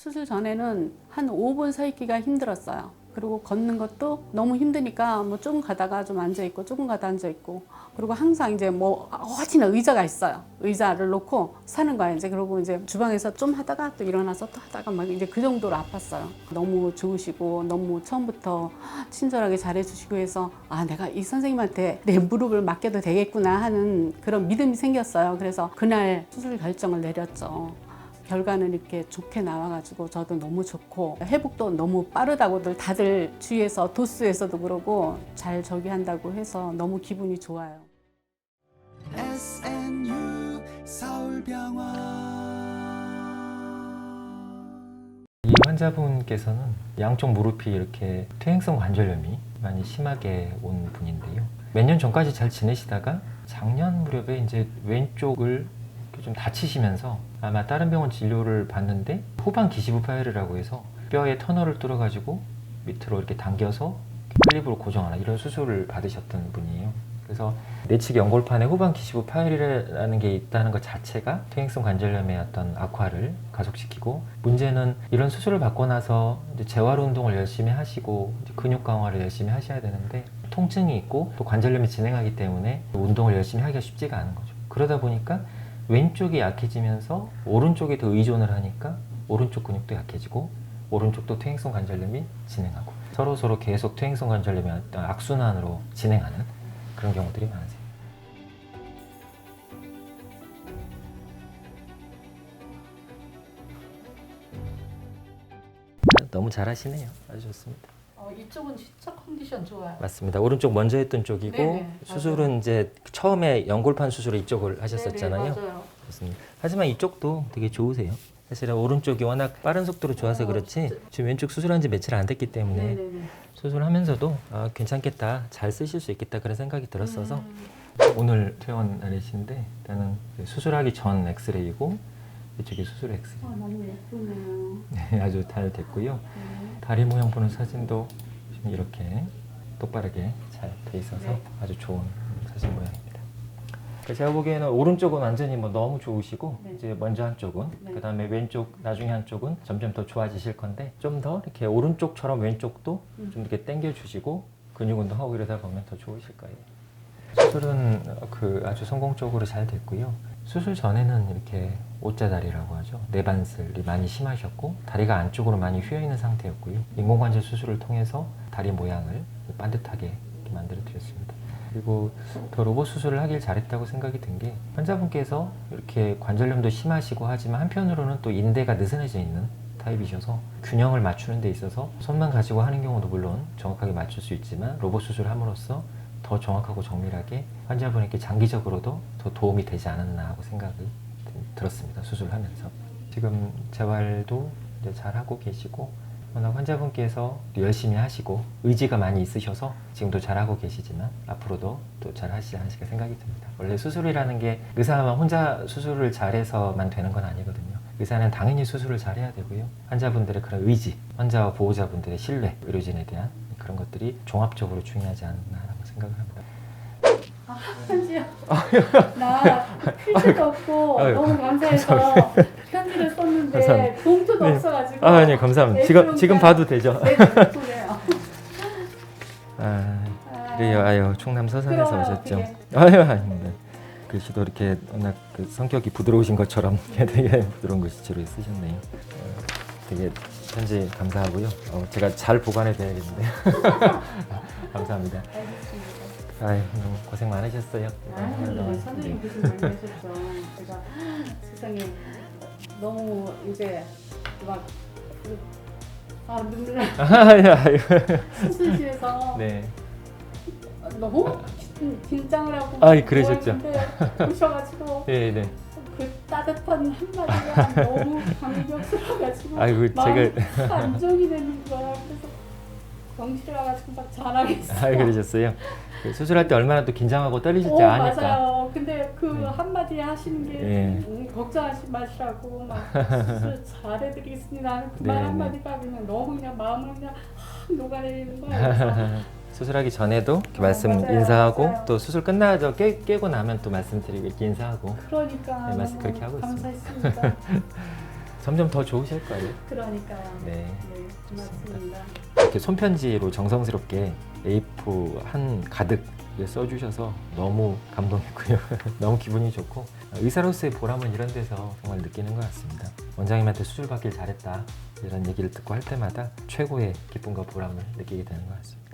수술 전에는 한 5분 서 있기가 힘들었어요. 그리고 걷는 것도 너무 힘드니까 뭐 조금 가다가 좀 앉아 있고 조금 가다 앉아 있고, 그리고 항상 이제 뭐 허지나 의자가 있어요. 의자를 놓고 사는 거야 이제. 그리고 이제 주방에서 좀 하다가 또 일어나서 또 하다가 막 이제 그 정도로 아팠어요. 너무 좋으시고 너무 처음부터 친절하게 잘해주시고 해서 아, 내가 이 선생님한테 내 무릎을 맡겨도 되겠구나 하는 그런 믿음이 생겼어요. 그래서 그날 수술 결정을 내렸죠. 결과는 이렇게 좋게 나와가지고 저도 너무 좋고 회복도 너무 빠르다고들 다들 주위에서 도스에서도 그러고 잘 저기 한다고 해서 너무 기분이 좋아요. SNU 서울병원. 이 환자분께서는 양쪽 무릎이 이렇게 퇴행성 관절염이 많이 심하게 온 분인데요. 몇 년 전까지 잘 지내시다가 작년 무렵에 이제 왼쪽을 좀 다치시면서 아마 다른 병원 진료를 받는데 후방 기시부 파열이라고 해서 뼈에 터널을 뚫어가지고 밑으로 이렇게 당겨서 클립으로 고정하는 이런 수술을 받으셨던 분이에요. 그래서 내측 연골판에 후방 기시부 파열이라는 게 있다는 것 자체가 퇴행성 관절염의 어떤 악화를 가속시키고, 문제는 이런 수술을 받고 나서 이제 재활 운동을 열심히 하시고 이제 근육 강화를 열심히 하셔야 되는데 통증이 있고 또 관절염이 진행하기 때문에 운동을 열심히 하기가 쉽지가 않은 거죠. 그러다 보니까 왼쪽이 약해지면서 오른쪽에 더 의존을 하니까 오른쪽 근육도 약해지고 오른쪽도 퇴행성 관절염이 진행하고 서로 계속 퇴행성 관절염이 어떤 악순환으로 진행하는 그런 경우들이 많으세요. 너무 잘하시네요. 아주 좋습니다. 이쪽은 진짜 컨디션 좋아요. 맞습니다. 오른쪽 먼저 했던 쪽이고 네네, 수술은 맞아요. 이제 처음에 연골판 수술을 이쪽을 하셨었잖아요. 네네, 맞아요. 맞습니다. 하지만 이쪽도 되게 좋으세요. 사실은 오른쪽이 워낙 빠른 속도로 좋아서 그렇지 진짜. 지금 왼쪽 수술한 지 며칠 안 됐기 때문에 네네네. 수술하면서도 아, 괜찮겠다, 잘 쓰실 수 있겠다 그런 생각이 들었어서 오늘 퇴원 날이신데 일단은 수술하기 전 엑스레이고 이쪽이 수술 엑스레이. 너무 예쁘네요. 네, 아주 잘 됐고요. 네. 다리 모양 보는 사진도 지금 이렇게 똑바르게 잘 돼 있어서 네. 아주 좋은 사진 모양입니다. 제가 보기에는 오른쪽은 완전히 뭐 너무 좋으시고 네. 이제 먼저 한쪽은 네. 그 다음에 왼쪽 나중에 한쪽은 점점 더 좋아지실 건데 좀 더 이렇게 오른쪽처럼 왼쪽도 좀 이렇게 당겨 주시고 근육 운동하고 이러다 보면 더 좋으실 거예요. 수술은 아주 성공적으로 잘 됐고요. 수술 전에는 이렇게 오자다리라고 하죠. 내반슬이 많이 심하셨고 다리가 안쪽으로 많이 휘어 있는 상태였고요. 인공관절 수술을 통해서 다리 모양을 반듯하게 이렇게 만들어 드렸습니다. 그리고 더 로봇 수술을 하길 잘했다고 생각이 든 게 환자분께서 이렇게 관절염도 심하시고 하지만 한편으로는 또 인대가 느슨해져 있는 타입이셔서 균형을 맞추는 데 있어서 손만 가지고 하는 경우도 물론 정확하게 맞출 수 있지만 로봇 수술을 함으로써 더 정확하고 정밀하게 환자분에게 장기적으로도 더 도움이 되지 않았나 하고 생각이 들었습니다. 수술을 하면서. 지금 재활도 이제 잘 하고 계시고 워낙 환자분께서 열심히 하시고 의지가 많이 있으셔서 지금도 잘하고 계시지만 앞으로도 또 잘 하시지 않으실까 생각이 듭니다. 원래 수술이라는 게 의사만 혼자 수술을 잘해서만 되는 건 아니거든요. 의사는 당연히 수술을 잘해야 되고요. 환자분들의 그런 의지, 환자와 보호자분들의 신뢰, 의료진에 대한 그런 것들이 종합적으로 중요하지 않나라고 생각을 합니다. 편지요. 나 필지도 없고 아유, 너무 감사해서 편지를 썼는데 감사합니다. 봉투도 네. 없어가지고. 아, 네, 감사합니다. 지금 봐도 되죠? 네, 예쁘네요. 그래요. 아유, 충남 서산에서 그래요, 오셨죠? 되게. 아유, 아닙니다. 글씨도 이렇게 워낙 성격이 부드러우신 것처럼 되게 부드러운 글씨체로 쓰셨네요. 되게 편지 감사하고요. 제가 잘 보관해 둬야겠는데요. 감사합니다. 알겠습니다. 아유, 너무 고생 많으셨어요. 아유, 선생님 고생 많이 하셨죠. 제가 세상에 너무 이제 막 눈물 나. 아유. 수술실에서 네. 너무 긴장을 하고 그러셨죠. 오셔가지고 네, 네. 그 따뜻한 한마디가 너무 감격스러워가지고 아이고, 마음이 안정이 되는 거야. 그래서 병실에 와가지고 막 자랑했어. 그러셨어요. 수술할 때 얼마나 또 긴장하고 떨리실지 오, 아니까. 맞아요. 근데 그 네. 한마디 하시는 게 네. 걱정하지 마시라고 막 수술 잘해드리겠습니다 하는 그 말 네, 한마디가 그냥 너무 그냥 마음을 그냥 녹아내리는 거야. 그래서 수술하기 전에도 이렇게 말씀 맞아요, 인사하고 맞아요. 또 수술 끝나서 깨고 나면 또 말씀드리고 이렇게 인사하고 그러니까 네, 말씀 너무 그렇게 하고 있습니다. 감사했습니다. 점점 더 좋으실 거예요. 그러니까요. 네. 네, 고맙습니다. 이렇게 손편지로 정성스럽게 A4 한 가득 써주셔서 너무 감동했고요. 너무 기분이 좋고 의사로서의 보람은 이런 데서 정말 느끼는 것 같습니다. 원장님한테 수술 받길 잘했다 이런 얘기를 듣고 할 때마다 최고의 기쁨과 보람을 느끼게 되는 것 같습니다.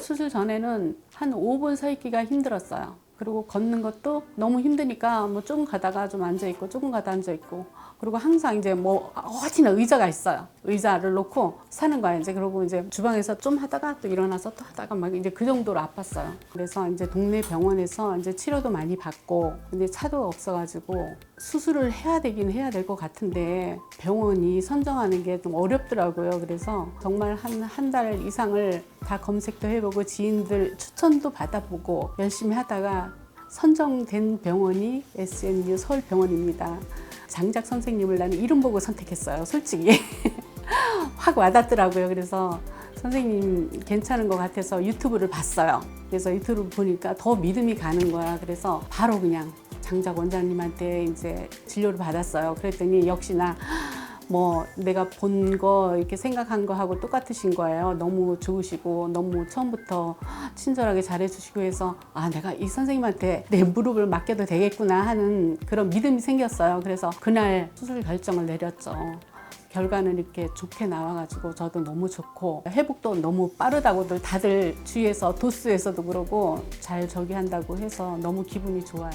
수술 전에는 한 5분 서 있기가 힘들었어요. 그리고 걷는 것도 너무 힘드니까 뭐 조금 가다가 좀 앉아 있고 조금 가다 앉아 있고, 그리고 항상 이제 뭐 어디나 의자가 있어요. 의자를 놓고 사는 거야 이제. 그러고 이제 주방에서 좀 하다가 또 일어나서 또 하다가 막 이제 그 정도로 아팠어요. 그래서 이제 동네 병원에서 이제 치료도 많이 받고, 근데 차도 없어가지고 수술을 해야 되긴 해야 될 것 같은데 병원이 선정하는 게 좀 어렵더라고요. 그래서 정말 한 달 이상을 다 검색도 해보고 지인들 추천도 받아보고 열심히 하다가 선정된 병원이 SNU 서울병원입니다. 장작 선생님을 나는 이름 보고 선택했어요. 솔직히 확 와닿더라고요. 그래서 선생님 괜찮은 것 같아서 유튜브를 봤어요. 그래서 유튜브를 보니까 더 믿음이 가는 거야. 그래서 바로 그냥 장작 원장님한테 이제 진료를 받았어요. 그랬더니 역시나 뭐 내가 본 거 이렇게 생각한 거하고 똑같으신 거예요. 너무 좋으시고 너무 처음부터 친절하게 잘해주시고 해서 아, 내가 이 선생님한테 내 무릎을 맡겨도 되겠구나 하는 그런 믿음이 생겼어요. 그래서 그날 수술 결정을 내렸죠. 결과는 이렇게 좋게 나와가지고 저도 너무 좋고 회복도 너무 빠르다고들 다들 주위에서 도스에서도 그러고 잘 저기 한다고 해서 너무 기분이 좋아요.